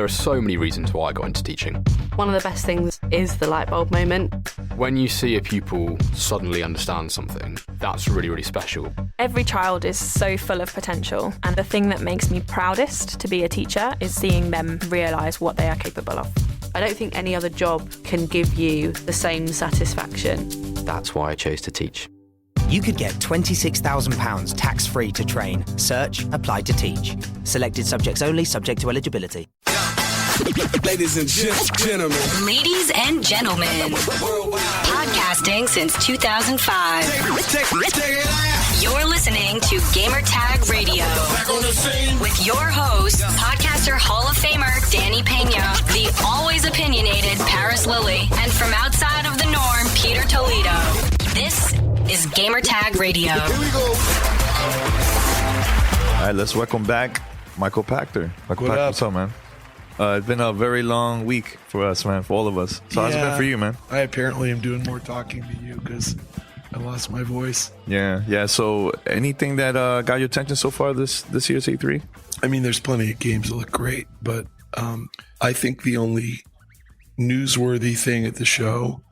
there are so many reasons why I got into teaching. One of the best things is the light bulb moment. When you see a pupil suddenly understand something, that's really, really special. Every child is so full of potential, and the thing that makes me proudest to be a teacher is seeing them realise what they are capable of. I don't think any other job can give you the same satisfaction. That's why I chose to teach. You could get £26,000 tax-free to train. Search, apply to teach. Selected subjects only, subject to eligibility. Ladies and gentlemen. Ladies and gentlemen. Podcasting since 2005. You're listening to Gamertag Radio. With your host, podcaster Hall of Famer Danny Pena, the always opinionated Paris Lilly, and from outside of the norm, Peter Toledo. This is Gamertag Radio. Here we go. All right, let's welcome back Michael Pachter. Michael Pachter, what's up, man? It's been a very long week for us, man, for all of us. So how's it been for you, man? I apparently am doing more talking to you because I lost my voice. Yeah. So anything that got your attention so far this year's E3? I mean, there's plenty of games that look great, but I think the only newsworthy thing at the show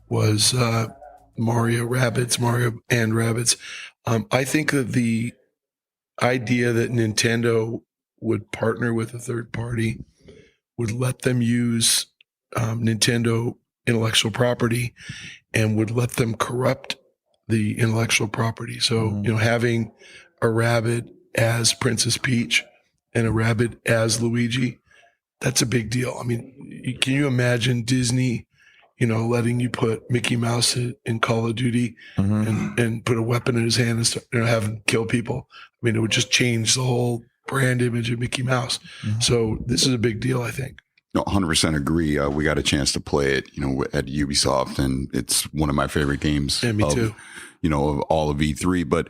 was Mario and Rabbids. I think that the idea that Nintendo would partner with a third party would let them use Nintendo intellectual property and would let them corrupt the intellectual property. So, having a Rabbid as Princess Peach and a Rabbid as Luigi, that's a big deal. I mean, can you imagine Disney, letting you put Mickey Mouse in Call of Duty and put a weapon in his hand and start, have him kill people? I mean, it would just change the whole brand image of Mickey Mouse. So this is a big deal, I think. No, 100% agree. We got a chance to play it, at Ubisoft, and it's one of my favorite games. Yeah, me too. Of all of E3. But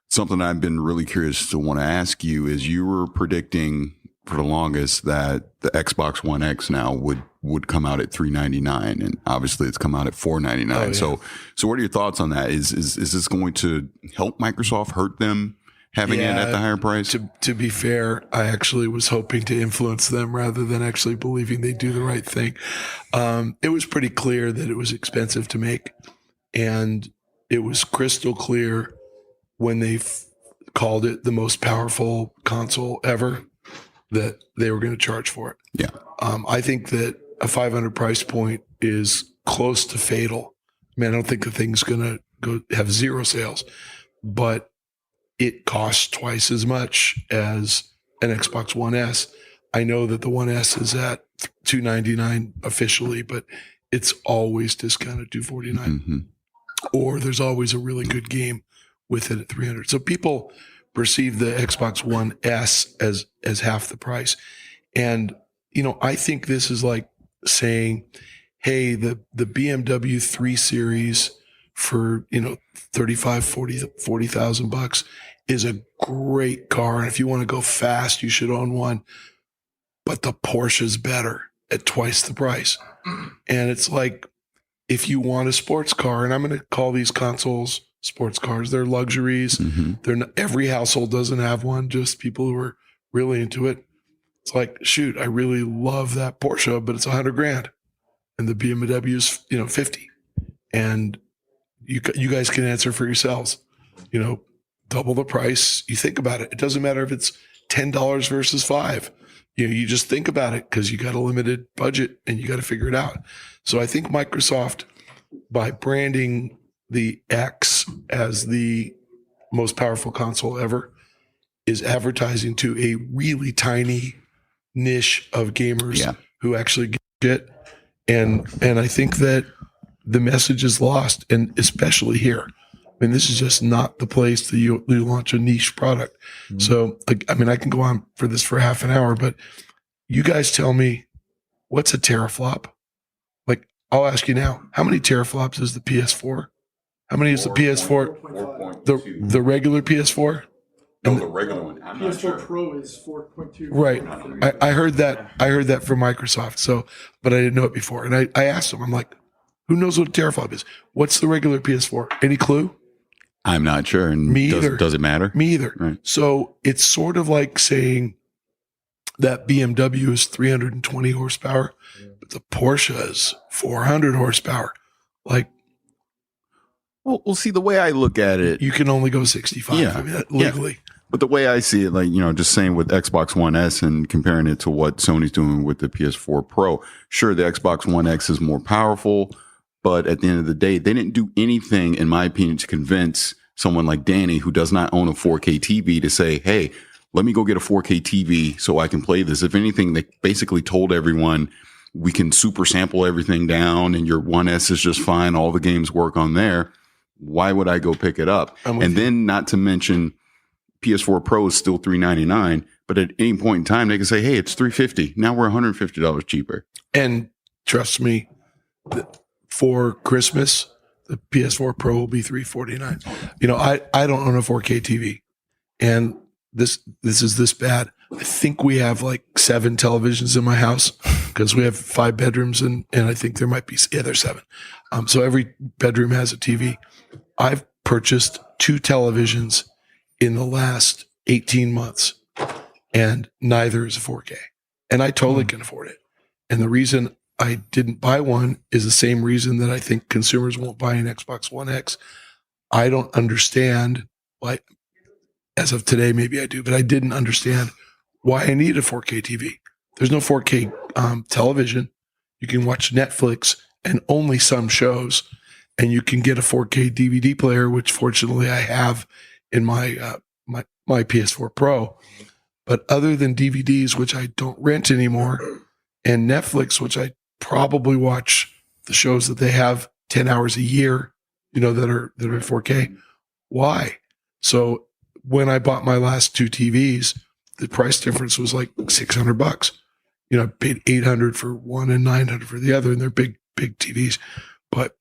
something I've been really curious to want to ask you is, you were predicting for the longest that the Xbox One X now would come out at $399, and obviously it's come out at $499. Oh, yeah. So what are your thoughts on that? Is this going to help Microsoft, hurt them having it at the higher price? To be fair, I actually was hoping to influence them rather than actually believing they do the right thing. It was pretty clear that it was expensive to make, and it was crystal clear when they called it the most powerful console ever that they were going to charge for it. Yeah. I think that a $500 price point is close to fatal. I mean, I don't think the thing's going to go have zero sales, but it costs twice as much as an Xbox One S. I know that the One S is at $299 officially, but it's always discounted $249. Or there's always a really good game with it at $300. So people perceive the Xbox One S as half the price. And, I think this is like saying, hey, the BMW 3 Series for, $40,000 is a great car. And if you want to go fast, you should own one. But the Porsche's better at twice the price. And it's like, if you want a sports car, and I'm going to call these consoles sports cars, they're luxuries. They're not, every household doesn't have one, just people who are really into it. It's like, shoot, I really love that Porsche, but it's $100,000. And the BMW's, 50. And you guys can answer for yourselves, double the price. You think about it. It doesn't matter if it's $10 versus $5. You just think about it because you got a limited budget and you got to figure it out. So I think Microsoft, by branding the X as the most powerful console ever, is advertising to a really tiny niche of gamers who actually get it. And I think that the message is lost, and especially here. I mean, this is just not the place that you launch a niche product. So, I mean, I can go on for this for half an hour, but you guys tell me, what's a teraflop? Like, I'll ask you now, how many teraflops is the PS4? How many is the PS4? The regular PS4? No, the regular one. I'm not sure. PS4 Pro is 4.2. Right. I heard that. I heard that from Microsoft. So, but I didn't know it before. And I asked them, I'm like, who knows what a teraflop is? What's the regular PS4? Any clue? I'm not sure. And Me either. Does it matter? Me either. Right. So it's sort of like saying that BMW is 320 horsepower, but the Porsche is 400 horsepower. Like, well, see, the way I look at it, you can only go 65 legally. Yeah. But the way I see it, like, just saying with Xbox One S and comparing it to what Sony's doing with the PS4 Pro, sure, the Xbox One X is more powerful, but at the end of the day, they didn't do anything, in my opinion, to convince someone like Danny, who does not own a 4K TV, to say, hey, let me go get a 4K TV so I can play this. If anything, they basically told everyone, we can super sample everything down and your 1S is just fine. All the games work on there. Why would I go pick it up? And then not to mention PS4 Pro is still $399, but at any point in time, they can say, hey, it's $350. Now we're $150 cheaper. And trust me, for Christmas, the PS4 Pro will be $349. I don't own a 4K TV, and this is this bad. I think we have like 7 televisions in my house because we have 5 bedrooms, and I think there might be, there's 7. So every bedroom has a TV. I've purchased 2 televisions in the last 18 months, and neither is a 4K. And I totally can afford it. And the reason I didn't buy one is the same reason that I think consumers won't buy an Xbox One X. I don't understand why, as of today, maybe I do, but I didn't understand why I need a 4K TV. There's no 4K television. You can watch Netflix and only some shows, and you can get a 4K DVD player, which fortunately I have in my my PS4 Pro. But other than DVDs, which I don't rent anymore, and Netflix, which I probably watch the shows that they have 10 hours a year, that are 4K. Why? So when I bought my last 2 TVs, the price difference was like $600. I paid $800 for one and $900 for the other, and they're big TVs. But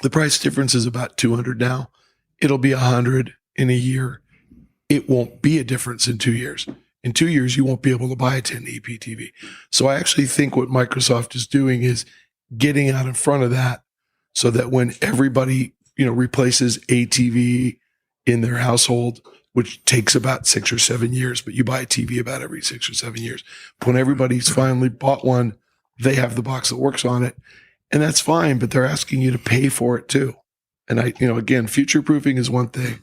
the price difference is about $200 now. It'll be $100 in a year. It won't be a difference in 2 years. In 2 years, you won't be able to buy a 1080p TV. So I actually think what Microsoft is doing is getting out in front of that, so that when everybody, replaces a TV in their household, which takes about 6 or 7 years, but you buy a TV about every 6 or 7 years. But when everybody's finally bought one, they have the box that works on it. And that's fine, but they're asking you to pay for it too. And again, future proofing is one thing,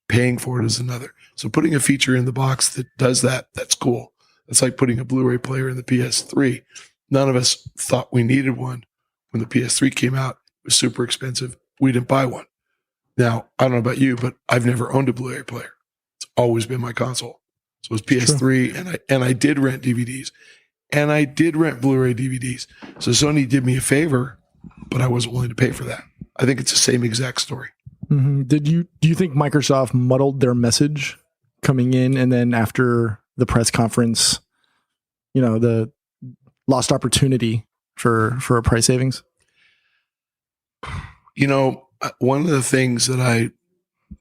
paying for it is another. So putting a feature in the box that does that, that's cool. It's like putting a Blu-ray player in the PS3. None of us thought we needed one. When the PS3 came out, it was super expensive. We didn't buy one. Now, I don't know about you, but I've never owned a Blu-ray player. It's always been my console. So it was PS3, and I did rent DVDs. And I did rent Blu-ray DVDs. So Sony did me a favor, but I wasn't willing to pay for that. I think it's the same exact story. Mm-hmm. Do you think Microsoft muddled their message coming in, and then after the press conference, the lost opportunity for a price savings? One of the things that I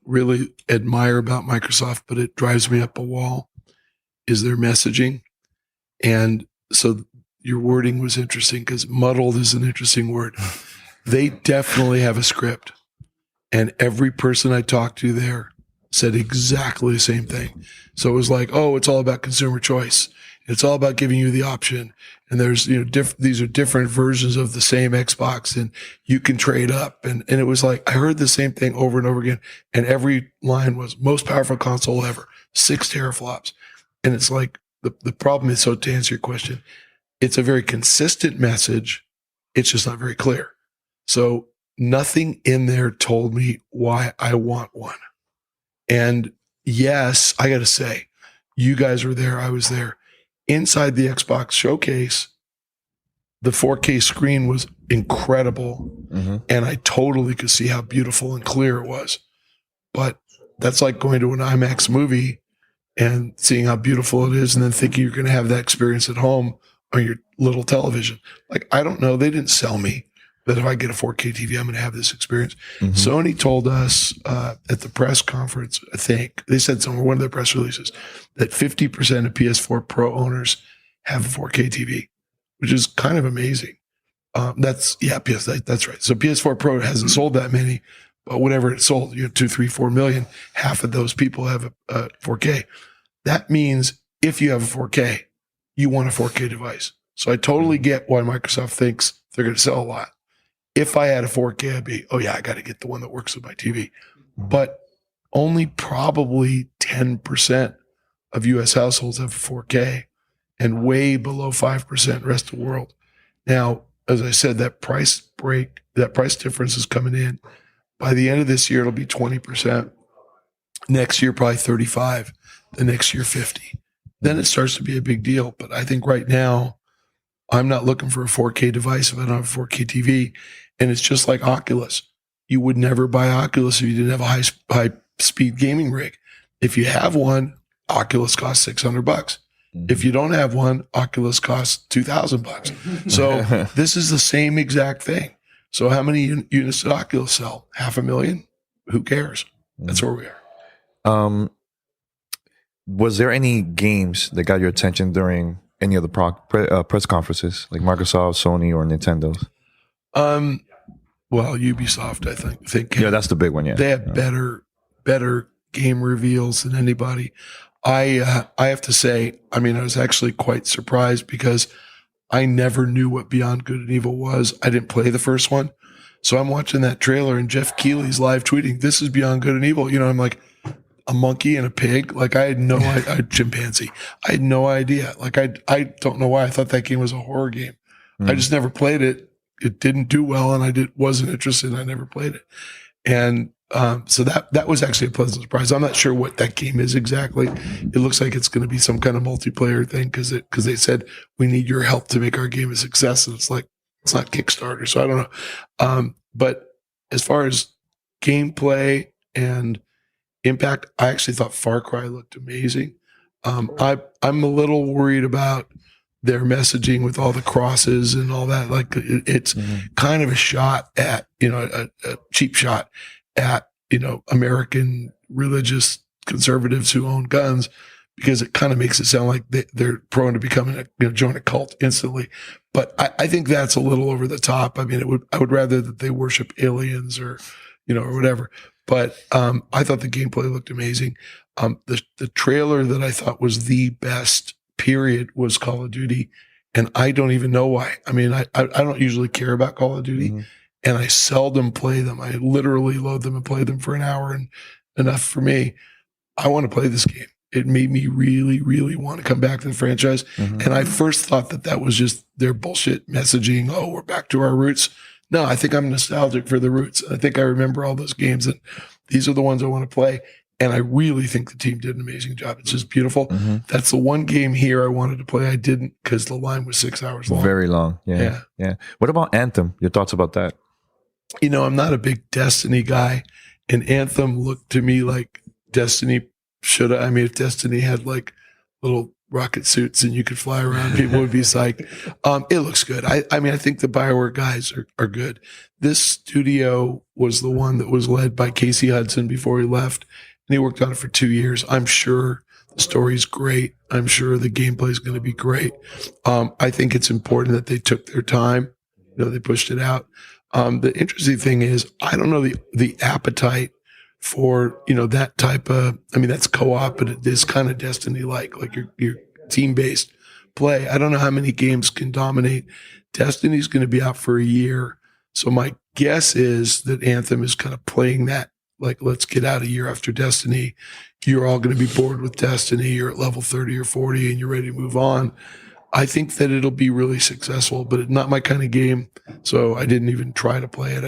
really admire about Microsoft, but it drives me up a wall, is their messaging. And so your wording was interesting, because muddled is an interesting word. They definitely have a script. And every person I talked to there said exactly the same thing. So it was like, oh, it's all about consumer choice. It's all about giving you the option. And there's, these are different versions of the same Xbox, and you can trade up. And it was like, I heard the same thing over and over again. And every line was most powerful console ever, 6 teraflops. And it's like, the problem is, so to answer your question, it's a very consistent message. It's just not very clear. So nothing in there told me why I want one. And yes, I got to say, you guys were there. I was there. Inside the Xbox showcase, the 4K screen was incredible. Mm-hmm. And I totally could see how beautiful and clear it was. But that's like going to an IMAX movie and seeing how beautiful it is, and then thinking you're going to have that experience at home on your little television. Like, I don't know. They didn't sell me that if I get a 4K TV, I'm going to have this experience. Mm-hmm. Sony told us at the press conference, I think, they said somewhere, one of their press releases, that 50% of PS4 Pro owners have a 4K TV, which is kind of amazing. That's right. So PS4 Pro hasn't sold that many, but whatever it sold, 2, 3, 4 million, half of those people have a 4K. That means if you have a 4K, you want a 4K device. So I totally get why Microsoft thinks they're going to sell a lot. If I had a 4K, I'd be, oh yeah, I got to get the one that works with my TV. But only probably 10% of US households have a 4K and way below 5% rest of the world. Now, as I said, that price difference is coming in. By the end of this year, it'll be 20%. Next year, probably 35. The next year, 50. Then it starts to be a big deal. But I think right now, I'm not looking for a 4K device if I don't have a 4K TV. And it's just like Oculus. You would never buy Oculus if you didn't have a high speed gaming rig. If you have one, Oculus costs $600. If you don't have one, Oculus costs $2,000. So this is the same exact thing. So how many units did Oculus sell? 500,000? Who cares? That's where we are. Was there any games that got your attention during any of the press conferences, like Microsoft, Sony, or Nintendo's? Well, Ubisoft, I think. Yeah, that's the big one. Yeah, they have better game reveals than anybody. I have to say, I mean, I was actually quite surprised because I never knew what Beyond Good and Evil was. I didn't play the first one. So I'm watching that trailer and Jeff Keighley's live tweeting, this is Beyond Good and Evil. You know, I'm like, a monkey and a pig. Like I had no idea, chimpanzee. I had no idea. Like I don't know why I thought that game was a horror game. I just never played it. It didn't do well and I wasn't interested and I never played it. And so that was actually a pleasant surprise. I'm not sure what that game is exactly. It looks like it's going to be some kind of multiplayer thing because they said we need your help to make our game a success, and it's like it's not Kickstarter, so I don't know. But as far as gameplay and impact, I actually thought Far Cry looked amazing. I'm a little worried about their messaging with all the crosses and all that. Like it's kind of a shot at a cheap shot at, American religious conservatives who own guns, because it kind of makes it sound like they're prone to becoming join a cult instantly. But I think that's a little over the top. I mean, I would rather that they worship aliens or whatever. But I thought the gameplay looked amazing. The trailer that I thought was the best period was Call of Duty. And I don't even know why. I mean, I don't usually care about Call of Duty. And I seldom play them. I literally load them and play them for an hour and enough for me. I want to play this game. It made me really, really want to come back to the franchise. And I first thought that was just their bullshit messaging. Oh, we're back to our roots. No, I think I'm nostalgic for the roots. I think I remember all those games, and these are the ones I want to play. And I really think the team did an amazing job. It's just beautiful. That's the one game here I wanted to play. I didn't because the line was 6 hours long. Very long. Yeah. What about Anthem? Your thoughts about that? I'm not a big Destiny guy, and Anthem looked to me like Destiny should have. I mean, if Destiny had like little rocket suits and you could fly around, people would be psyched. It looks good. I mean, I think the BioWare guys are good. This studio was the one that was led by Casey Hudson before he left, and he worked on it for 2 years. I'm sure the story's great. I'm sure the gameplay is going to be great. I think it's important that they took their time. They pushed it out. The interesting thing is, I don't know the appetite for, that type of, I mean, that's co-op, but it is kind of Destiny-like your team-based play. I don't know how many games can dominate. Destiny's going to be out for a year. So my guess is that Anthem is kind of playing that, like, let's get out a year after Destiny. You're all going to be bored with Destiny. You're at level 30 or 40 and you're ready to move on. I think that it'll be really successful, but it's not my kind of game. So I didn't even try to play it.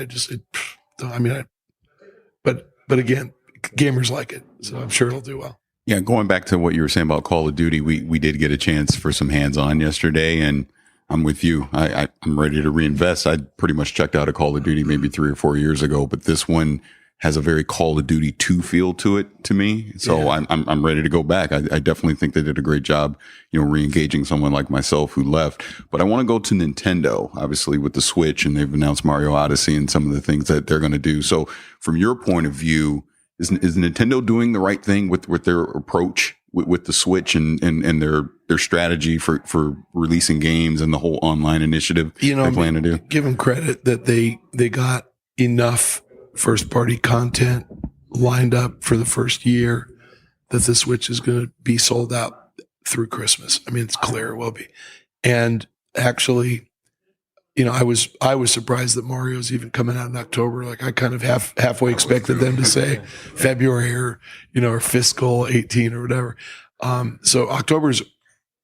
But again, gamers like it. So I'm sure it'll do well. Yeah. Going back to what you were saying about Call of Duty, we did get a chance for some hands-on yesterday, and I'm with you. I'm ready to reinvest. I pretty much checked out a Call of Duty maybe 3 or 4 years ago, but this one has a very Call of Duty 2 feel to it to me. So yeah. I'm ready to go back. I definitely think they did a great job, re-engaging someone like myself who left. But I want to go to Nintendo, obviously with the Switch, and they've announced Mario Odyssey and some of the things that they're going to do. So from your point of view, is Nintendo doing the right thing with their approach with the Switch and their strategy for releasing games and the whole online initiative they plan to do? Give them credit that they got enough first party content lined up for the first year that the Switch is going to be sold out. through Christmas. I mean, it's clear it will be. And actually, I was surprised that Mario's even coming out in October. Like I kind of halfway expected them to say February or fiscal 18 or whatever. So October's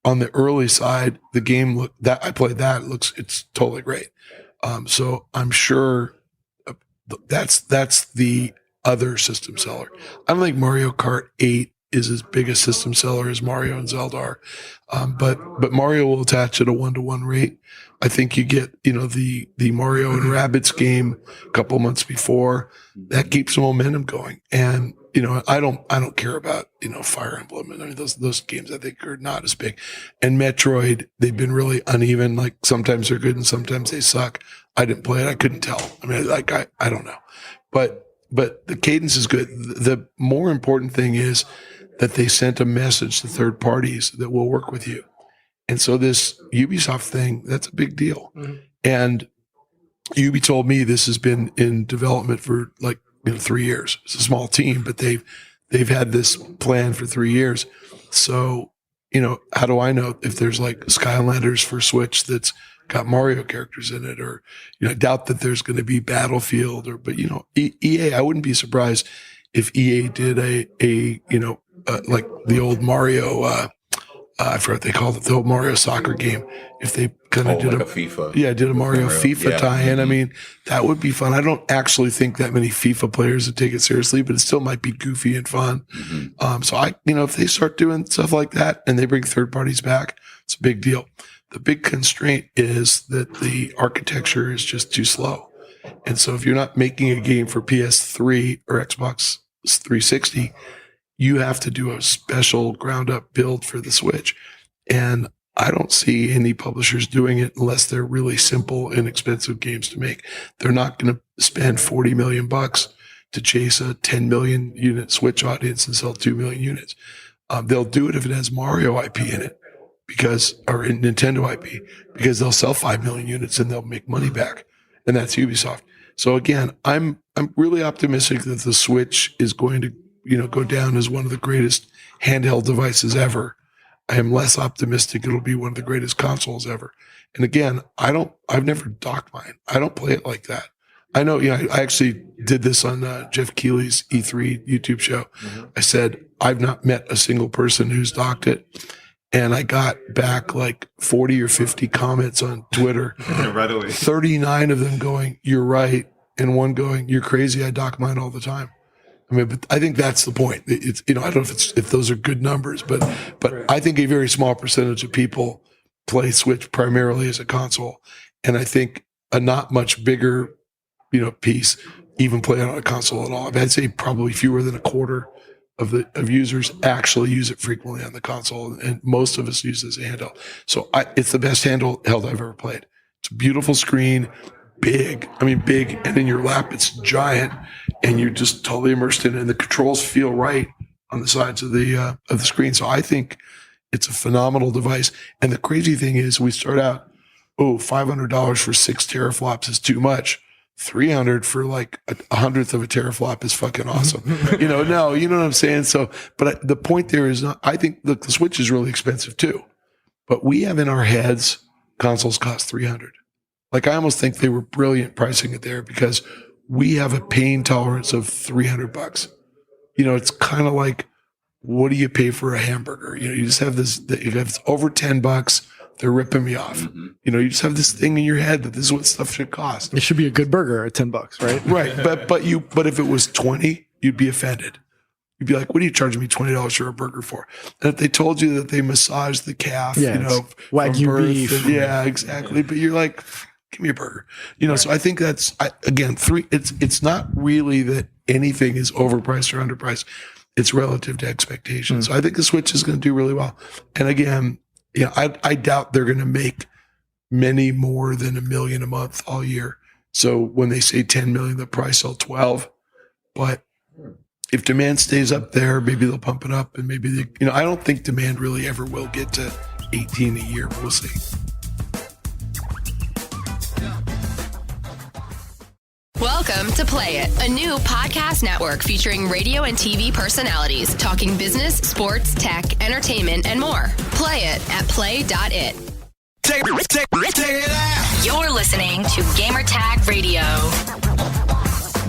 on the early side. The game that I played it's totally great. So I'm sure that's the other system seller. I don't think Mario Kart 8 is as big a system seller as Mario and Zelda are. But Mario will attach at a 1-to-1 rate. I think you get, the Mario and Rabbids game a couple months before. That keeps the momentum going. And, I don't care about, Fire Emblem. I mean, those games I think are not as big. And Metroid, they've been really uneven. Like sometimes they're good and sometimes they suck. I didn't play it. I couldn't tell. I mean, I don't know. But the cadence is good. The more important thing is that they sent a message to third parties that will work with you. And so this Ubisoft thing, that's a big deal. Mm-hmm. And Ubi told me this has been in development for 3 years. It's a small team, but they've had this plan for 3 years. So, how do I know if there's Skylanders for Switch that's got Mario characters in it, or, I doubt that there's going to be Battlefield but EA, I wouldn't be surprised if EA did like the old Mario, I forgot what they called it, the old Mario soccer game. If they kind of did a FIFA. Yeah, did a Mario FIFA tie-in. I mean, that would be fun. I don't actually think that many FIFA players would take it seriously, but it still might be goofy and fun. Mm-hmm. So if they start doing stuff like that and they bring third parties back, it's a big deal. The big constraint is that the architecture is just too slow. And so if you're not making a game for PS3 or Xbox 360, you have to do a special ground up build for the Switch. And I don't see any publishers doing it unless they're really simple, inexpensive games to make. They're not going to spend $40 million to chase a 10 million unit Switch audience and sell 2 million units. They'll do it if it has Mario IP in it or in Nintendo IP, because they'll sell 5 million units and they'll make money back. And that's Ubisoft. So again, I'm really optimistic that the Switch is going to go down as one of the greatest handheld devices ever. I am less optimistic it'll be one of the greatest consoles ever. And again, I've never docked mine. I don't play it like that. I know, I actually did this on Jeff Keighley's E3 YouTube show. Mm-hmm. I said, I've not met a single person who's docked it. And I got back 40 or 50 comments on Twitter. Right away. 39 of them going, "You're right." And one going, "You're crazy. I dock mine all the time." I mean, but I think that's the point. It's, I don't know if those are good numbers, but right. I think a very small percentage of people play Switch primarily as a console. And I think a not much bigger, piece even play it on a console at all. I'd say probably fewer than a quarter of users actually use it frequently on the console. And most of us use it as a handheld. So it's the best handheld I've ever played. It's a beautiful screen. Big, and in your lap, it's giant, and you're just totally immersed in it. And the controls feel right on the sides of the screen. So I think it's a phenomenal device. And the crazy thing is, we start out, $500 for 6 teraflops is too much. $300 for a hundredth of a teraflop is fucking awesome. No, you know what I'm saying? So, but the point there is, I think the Switch is really expensive too, but we have in our heads consoles cost $300. I almost think they were brilliant pricing it there, because we have a pain tolerance of $300. It's kind of like, what do you pay for a hamburger? You just have this, if it's over $10, they're ripping me off. Mm-hmm. You just have this thing in your head that this is what stuff should cost. It should be a good burger at $10, right? Right. But if it was 20, you'd be offended. You'd be like, what are you charging me $20 for a burger for? And if they told you that they massage the calf, Wagyu beef. Yeah, exactly. But you're like, give me a burger. So I think that's, again, it's not really that anything is overpriced or underpriced. It's relative to expectations. So I think the Switch is going to do really well. And again, I doubt they're going to make many more than 1 million a month all year. So when they say 10 million, they'll probably sell 12. But if demand stays up there, maybe they'll pump it up, and maybe I don't think demand really ever will get to 18 a year, but we'll see. Welcome to Play It, a new podcast network featuring radio and TV personalities talking business, sports, tech, entertainment, and more. Play it at play.it. Take it out. You're listening to Gamertag Radio.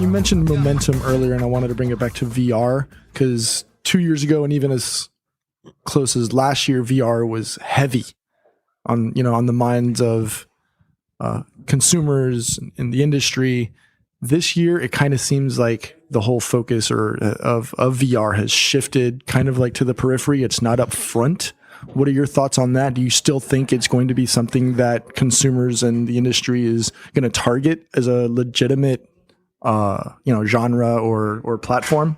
You mentioned momentum earlier, and I wanted to bring it back to VR because 2 years ago, and even as close as last year, VR was heavy on the minds of consumers in the industry. This year, it kind of seems like the whole focus of VR has shifted kind of like to the periphery. It's not up front. What are your thoughts on that? Do you still think it's going to be something that consumers and the industry is going to target as a legitimate genre or platform?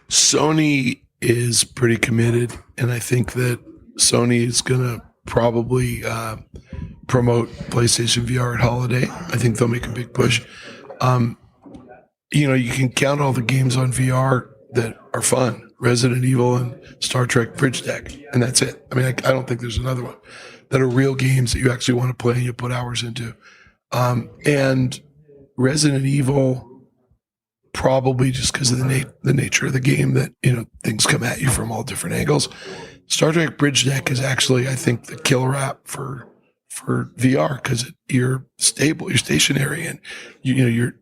Sony is pretty committed, and I think that Sony is going to probably promote PlayStation VR at holiday. I think they'll make a big push. You can count all the games on VR that are fun. Resident Evil and Star Trek Bridge Deck, and that's it. I mean, I don't think there's another one that are real games that you actually want to play and you put hours into. And Resident Evil, probably just because of the nature of the game that, things come at you from all different angles. Star Trek Bridge Deck is actually, I think, the killer app for VR because you're stable, you're stationary, and you're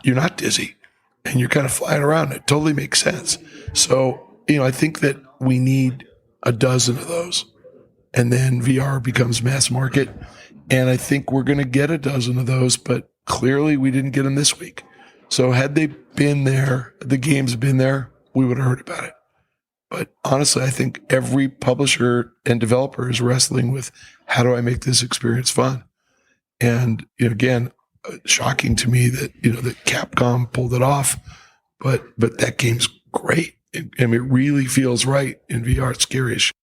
not dizzy, and you're kind of flying around. It totally makes sense. So, I think that we need a dozen of those, and then VR becomes mass market. And I think we're going to get a dozen of those, but clearly we didn't get them this week. So had they been there, the games been there, we would have heard about it. But honestly, I think every publisher and developer is wrestling with how do I make this experience fun? And again, shocking to me that that Capcom pulled it off, but that game's great. It really feels right in VR. It's scary as shit.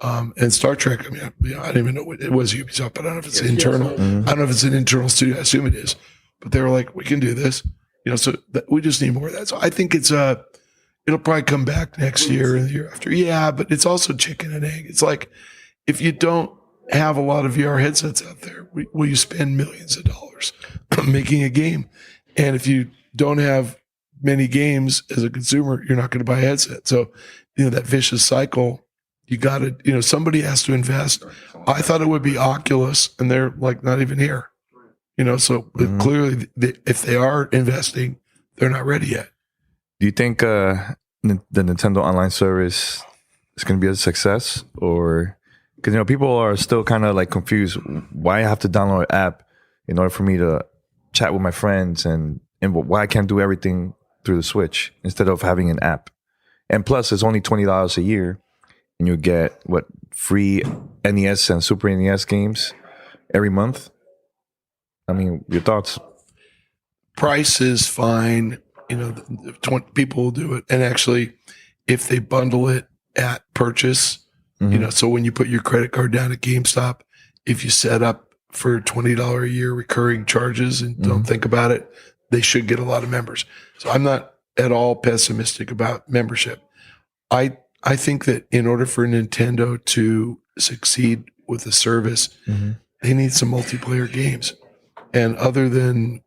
And Star Trek, I don't even know what it was Ubisoft, but I don't know if it's internal. I don't know if it's an internal studio. I assume it is. But they were like, we can do this. So we just need more of that. So I think it'll probably come back next year and the year after. Yeah, but it's also chicken and egg. It's like, if you don't have a lot of VR headsets out there, will you spend millions of dollars making a game? And if you don't have many games as a consumer, you're not going to buy a headset. So, that vicious cycle, you got to, somebody has to invest. I thought it would be Oculus, and they're like not even here. So clearly, if they are investing, they're not ready yet. Do you think the Nintendo online service is going to be a success, or because people are still kind of like confused? Why I have to download an app in order for me to chat with my friends, and why I can't do everything through the Switch instead of having an app? And plus, it's only $20 a year, and you get free NES and Super NES games every month. Your thoughts? Price is fine. 20 people will do it. And actually, if they bundle it at purchase, so when you put your credit card down at GameStop, if you set up for $20 a year recurring charges and don't think about it, they should get a lot of members. So I'm not at all pessimistic about membership. I think that in order for Nintendo to succeed with the service, they need some multiplayer games. And other than,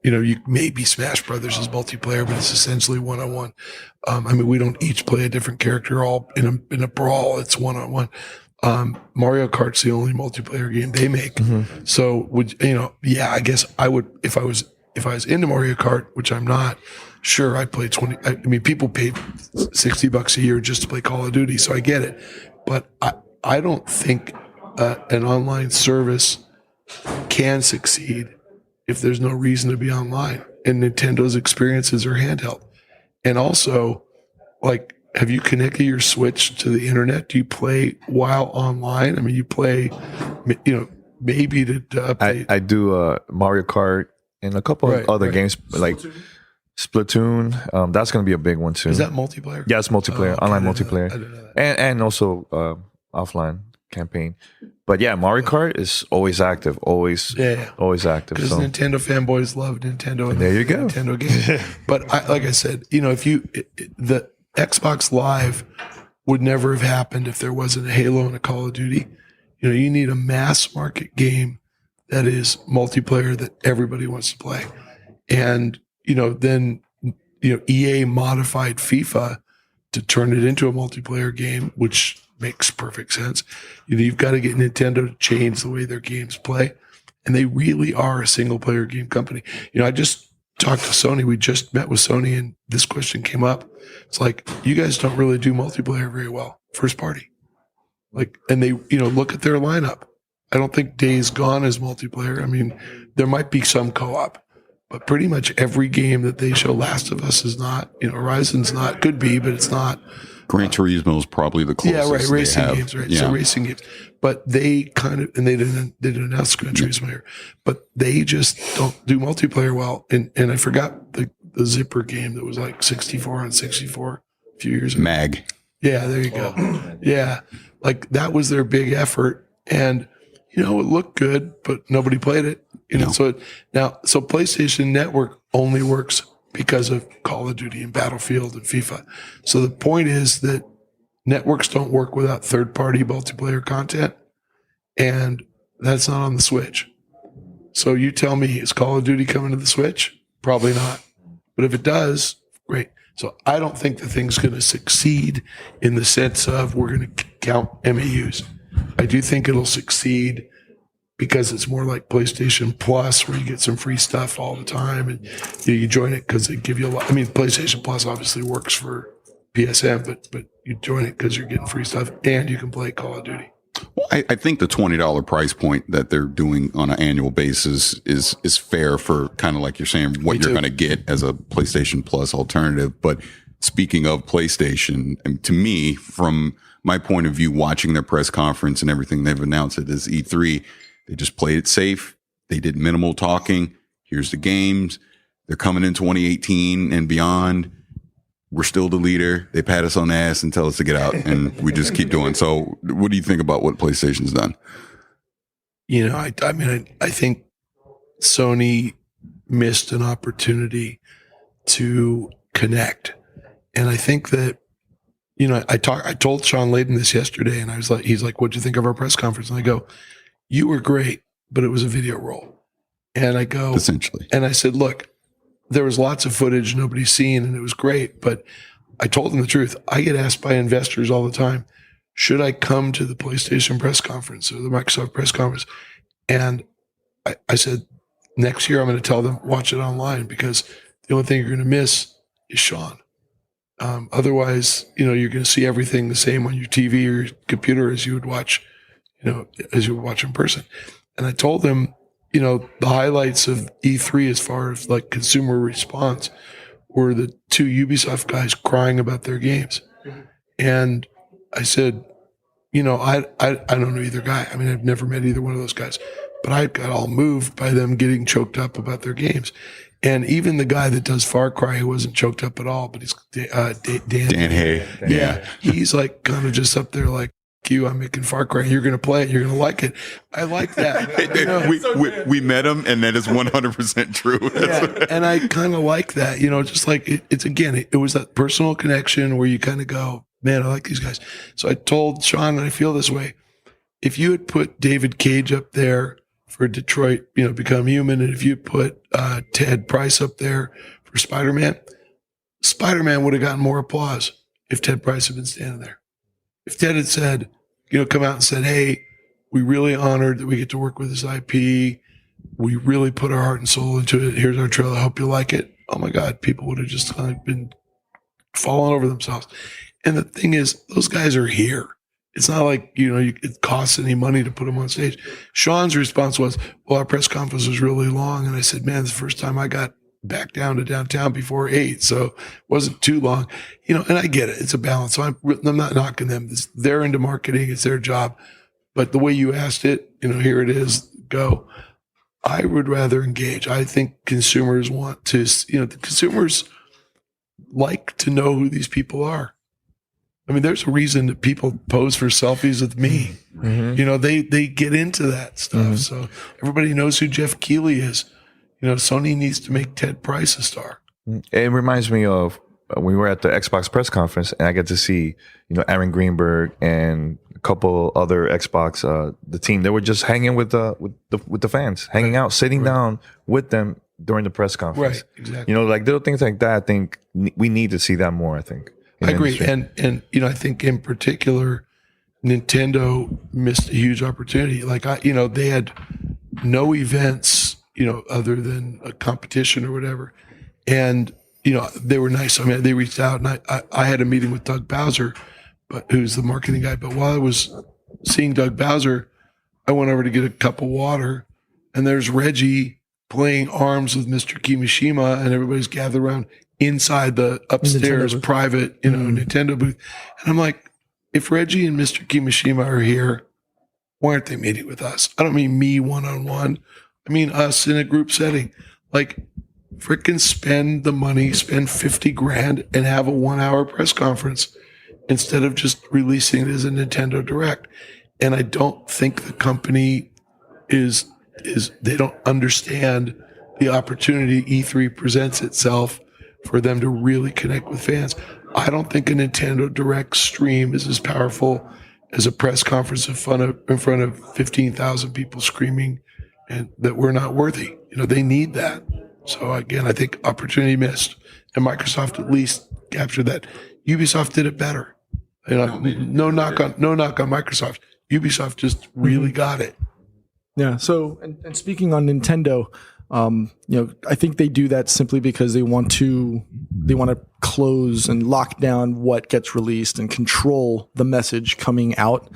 maybe Smash Brothers is multiplayer, but it's essentially one-on-one. We don't each play a different character all in a brawl. It's one-on-one. Mario Kart's the only multiplayer game they make. So I guess I would, if I was into Mario Kart, which I'm not, sure, I'd play 20. People pay $60 a year just to play Call of Duty, so I get it. But I don't think an online service can succeed if there's no reason to be online. And Nintendo's experiences are handheld. And also, have you connected your Switch to the internet? Do you play while online? You play, maybe to update. I do Mario Kart and a couple of other games like Splatoon. That's going to be a big one too. Is that multiplayer? Yeah, it's multiplayer, online multiplayer, I didn't know that. and also offline campaign. But yeah, Mario Kart is always active, always active. Because Nintendo fanboys love Nintendo. And there you go, Nintendo games. But like I said, the Xbox Live would never have happened if there wasn't a Halo and a Call of Duty. You need a mass market game that is multiplayer that everybody wants to play. And then EA modified FIFA to turn it into a multiplayer game, which makes perfect sense. You've got to get Nintendo to change the way their games play. And they really are a single player game company. I just talked to Sony. We just met with Sony and this question came up. It's like, you guys don't really do multiplayer very well, first party. And they, look at their lineup. I don't think Days Gone is multiplayer. I mean, there might be some co-op, but pretty much every game that they show, Last of Us is not, Horizon's not, could be, but it's not. Gran Turismo is probably the closest. Yeah, right. Racing they have. games, right? Yeah. So racing games, but they kind of, and they didn't announce Gran Turismo here, but they just don't do multiplayer well. And I forgot the Zipper game that was like 64 on 64 a few years ago. Mag. Yeah, there you go. Yeah, that was their big effort, and it looked good, but nobody played it. So PlayStation Network only works because of Call of Duty and Battlefield and FIFA. So the point is that networks don't work without third-party multiplayer content, and that's not on the Switch. So you tell me, is Call of Duty coming to the Switch? Probably not. But if it does, great. So I don't think the thing's going to succeed in the sense of we're going to count MAUs. I do think it'll succeed because it's more like PlayStation Plus, where you get some free stuff all the time, and you join it because they give you a lot. I mean, PlayStation Plus obviously works for PSN, but you join it because you're getting free stuff and you can play Call of Duty. Well, I think the $20 price point that they're doing on an annual basis is fair for kind of like you're saying what you're going to get as a PlayStation Plus alternative. But speaking of PlayStation, and to me, from my point of view, watching their press conference and everything they've announced at this E3, they just played it safe. They did minimal talking. Here's the games. They're coming in 2018 and beyond. We're still the leader. They pat us on the ass and tell us to get out, and we just keep doing. So what do you think about what PlayStation's done? I think Sony missed an opportunity to connect. And I think that, I told Sean Layden this yesterday, and he's like, what'd you think of our press conference? And I go, you were great, but it was a video roll. And I go, essentially. And I said, look, there was lots of footage nobody's seen, and it was great. But I told him the truth. I get asked by investors all the time, should I come to the PlayStation press conference or the Microsoft press conference? And I said, next year I'm going to tell them, watch it online, because the only thing you're going to miss is Sean. Otherwise, you're going to see everything the same on your TV or your computer as you would watch, in person. And I told them, the highlights of E3 as far as like consumer response were the two Ubisoft guys crying about their games. And I said, I don't know either guy. I mean, I've never met either one of those guys, but I got all moved by them getting choked up about their games. And even the guy that does Far Cry, who wasn't choked up at all, but he's Dan Hay. Yeah. He's like kind of just up there like, I'm making Far Cry. You're going to play it. You're going to like it. I like that. We met him, and that is 100% true. Yeah, and I kind of like that. Just like it was that personal connection where you kind of go, man, I like these guys. So I told Sean, and I feel this way. If you had put David Cage up there for Detroit, Become Human, and if you put Ted Price up there for Spider-Man would have gotten more applause if Ted Price had been standing there. If Ted had said, come out and said, hey, we really honored that we get to work with this IP. We really put our heart and soul into it. Here's our trailer. I hope you like it. Oh my God, people would have just kind of been falling over themselves. And the thing is, those guys are here. It's not like, it costs any money to put them on stage. Sean's response was, well, our press conference was really long. And I said, man, it's the first time I got back down to downtown before 8. So it wasn't too long, and I get it. It's a balance. So I'm not knocking them. They're into marketing. It's their job. But the way you asked it, here it is, go. I would rather engage. I think consumers want to, the consumers like to know who these people are. I mean, there's a reason that people pose for selfies with me. Mm-hmm. They get into that stuff. Mm-hmm. So everybody knows who Jeff Keighley is. Sony needs to make Ted Price a star. It reminds me of when we were at the Xbox press conference, and I get to see, Aaron Greenberg and a couple other Xbox, the team. They were just hanging with the fans, hanging out, sitting down with them, during the press conference. Right, exactly. You know, like little things like that. I think we need to see that more. I think. I agree, and you know, I think in particular, Nintendo missed a huge opportunity. Like they had no events, other than a competition or whatever, and they were nice. I mean, they reached out, and I had a meeting with Doug Bowser, who's the marketing guy. But while I was seeing Doug Bowser, I went over to get a cup of water, and there's Reggie playing arms with Mr. Kimishima, and everybody's gathered around inside the upstairs private, Nintendo booth. And I'm like, if Reggie and Mr. Kimishima are here, why aren't they meeting with us? I don't mean me one-on-one. I mean us in a group setting. Like, frickin' spend the money, spend $50,000 and have a 1-hour press conference instead of just releasing it as a Nintendo Direct. And I don't think the company they don't understand the opportunity E3 presents itself for them to really connect with fans. I don't think a Nintendo Direct stream is as powerful as a press conference in front of 15,000 people screaming and that we're not worthy. They need that. So again, I think opportunity missed, and Microsoft at least captured that. Ubisoft did it better. No knock on Microsoft. Ubisoft just really got it. Yeah. So, and speaking on Nintendo, I think they do that simply because they want to close and lock down what gets released and control the message coming out.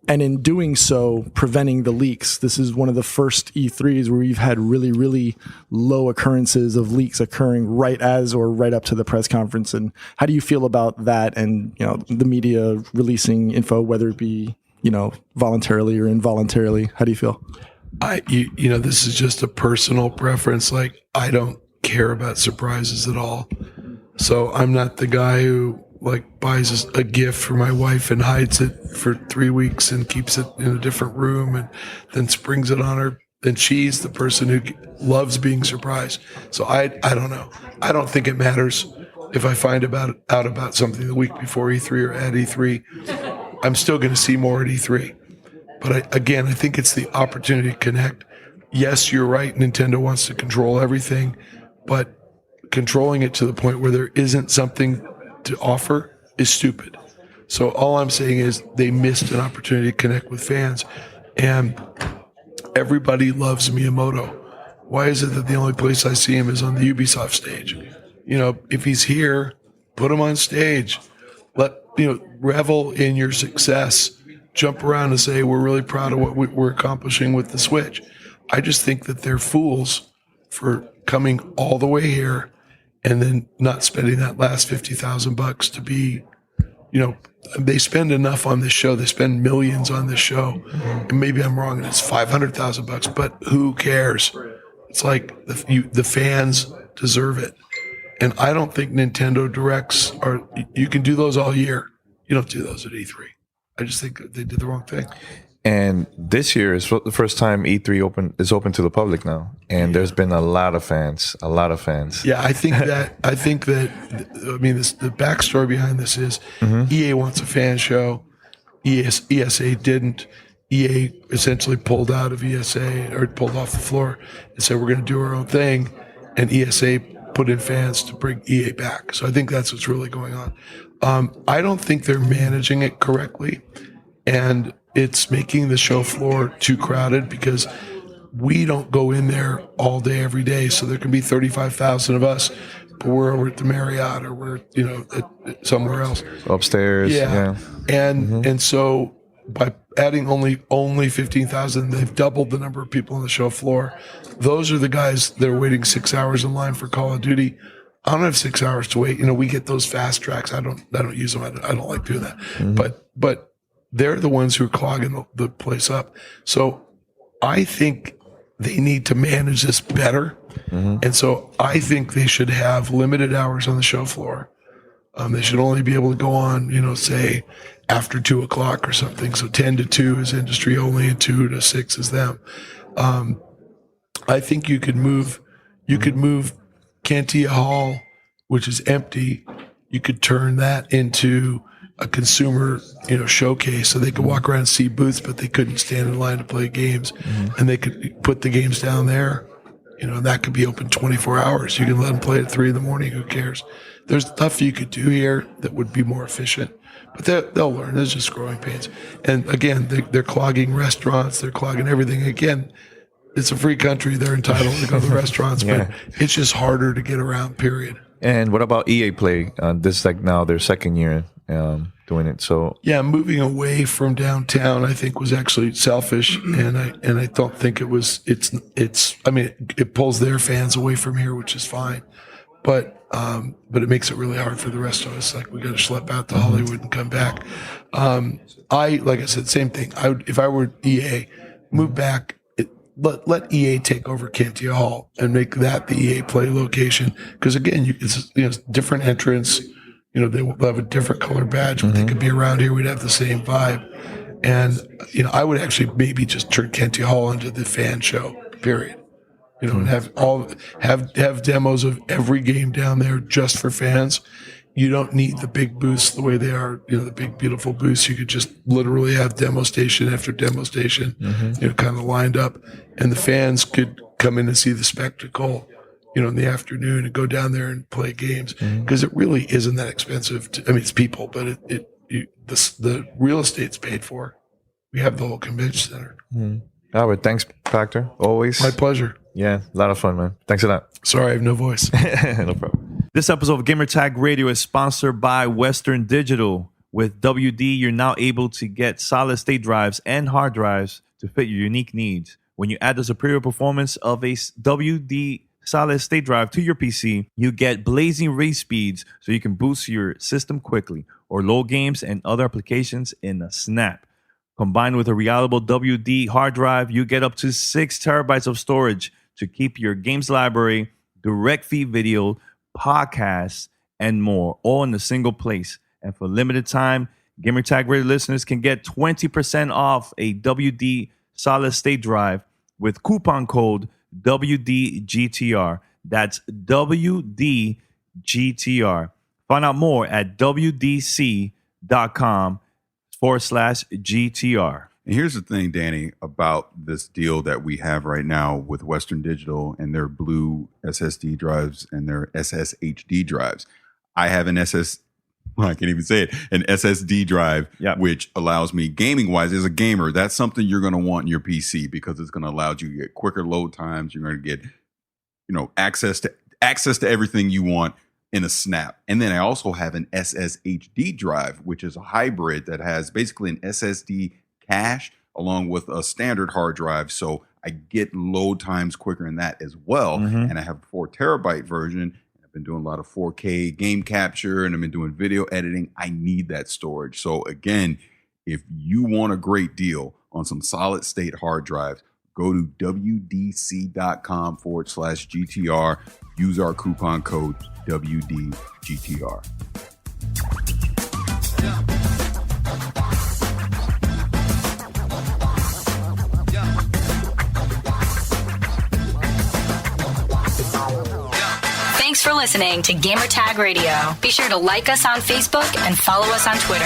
And in doing so, preventing the leaks. This is one of the first E3s where we've had really, really low occurrences of leaks occurring right as or right up to the press conference. And how do you feel about that? And, the media releasing info, whether it be, voluntarily or involuntarily, how do you feel? This is just a personal preference. Like, I don't care about surprises at all. So I'm not the guy who buys a gift for my wife and hides it for 3 weeks and keeps it in a different room and then springs it on her. Then she's the person who loves being surprised. So I don't know. I don't think it matters if I find out about something the week before E3 or at E3. I'm still going to see more at E3. But I think it's the opportunity to connect. Yes, you're right. Nintendo wants to control everything, but controlling it to the point where there isn't something to offer is stupid. So all I'm saying is they missed an opportunity to connect with fans, and everybody loves Miyamoto. Why is it that the only place I see him is on the Ubisoft stage? If he's here, put him on stage. Revel in your success. Jump around and say, we're really proud of what we're accomplishing with the Switch. I just think that they're fools for coming all the way here and then not spending that last $50,000 to be, they spend enough on this show. They spend millions on this show. And maybe I'm wrong and it's $500,000, but who cares? It's like the fans deserve it. And I don't think Nintendo Directs you can do those all year. You don't do those at E3. I just think they did the wrong thing. And this year is the first time E3 is open to the public now, and there's been a lot of fans. Yeah, I think that the backstory behind this is EA wants a fan show. ESA didn't. EA essentially pulled out of ESA or pulled off the floor and said we're going to do our own thing, and ESA put in fans to bring EA back. So I think that's what's really going on. I don't think they're managing it correctly, and it's making the show floor too crowded because we don't go in there all day, every day. So there can be 35,000 of us, but we're over at the Marriott or we're, somewhere else. Upstairs. Yeah. And so by adding only 15,000, they've doubled the number of people on the show floor. Those are the guys that are waiting 6 hours in line for Call of Duty. I don't have 6 hours to wait. We get those fast tracks. I don't use them. I don't like doing that. But they're the ones who are clogging the place up. So I think they need to manage this better. And so I think they should have limited hours on the show floor. They should only be able to go on, say after 2 o'clock or something. So 10 to 2 is industry only and 2 to 6 is them. I think you could move Cantia Hall, which is empty. You could turn that into a consumer, showcase, so they could walk around and see booths, but they couldn't stand in line to play games, and they could put the games down there. That could be open 24 hours. You can let them play at 3 a.m. Who cares? There's stuff you could do here that would be more efficient, but they'll learn. There's just growing pains. And again, they're clogging restaurants. They're clogging everything. Again, it's a free country. They're entitled to go to the restaurants, but it's just harder to get around, period. And what about EA Play? This is like now their second year doing it. So yeah, moving away from downtown, I think was actually selfish, and I don't think it was. I mean, it pulls their fans away from here, which is fine, but it makes it really hard for the rest of us. Like, we got to schlep out to Hollywood and come back. Like I said, same thing. If I were EA, move back. Let EA take over Cantia Hall and make that the EA Play location. Because again, it's different entrance. They will have a different color badge, but they could be around here. We'd have the same vibe. And I would actually maybe just turn Cantia Hall into the fan show. Period. And have demos of every game down there just for fans. You don't need the big booths the way they are, the big, beautiful booths. You could just literally have demo station after demo station, kind of lined up. And the fans could come in and see the spectacle, in the afternoon and go down there and play games. Because it really isn't that expensive. It's people, but the real estate's paid for. We have the whole convention center. Albert, thanks, Pachter. Always. My pleasure. Yeah, a lot of fun, man. Thanks a lot. Sorry, I have no voice. No problem. This episode of Gamertag Radio is sponsored by Western Digital. With WD, you're now able to get solid-state drives and hard drives to fit your unique needs. When you add the superior performance of a WD solid-state drive to your PC, you get blazing race speeds so you can boost your system quickly or load games and other applications in a snap. Combined with a reliable WD hard drive, you get up to 6 terabytes of storage to keep your games library, direct feed video, podcasts, and more, all in a single place. And for limited time, Gamertag Radio listeners can get 20% off a WD solid-state drive with coupon code WDGTR. That's WDGTR. Find out more at WDC.com/GTR. And here's the thing, Danny, about this deal that we have right now with Western Digital and their blue SSD drives and their SSHD drives. I have an SSD drive, which allows me, gaming-wise, as a gamer, that's something you're going to want in your PC because it's going to allow you to get quicker load times. You're going to get, access to everything you want in a snap. And then I also have an SSHD drive, which is a hybrid that has basically an SSD cache along with a standard hard drive. So I get load times quicker in that as well. And I have a 4 terabyte version. I've been doing a lot of 4K game capture and I've been doing video editing. I need that storage. So again, if you want a great deal on some solid state hard drives, go to WDC.com/GTR. Use our coupon code WDGTR. Thanks for listening to Gamertag Radio. Be sure to like us on Facebook and follow us on Twitter.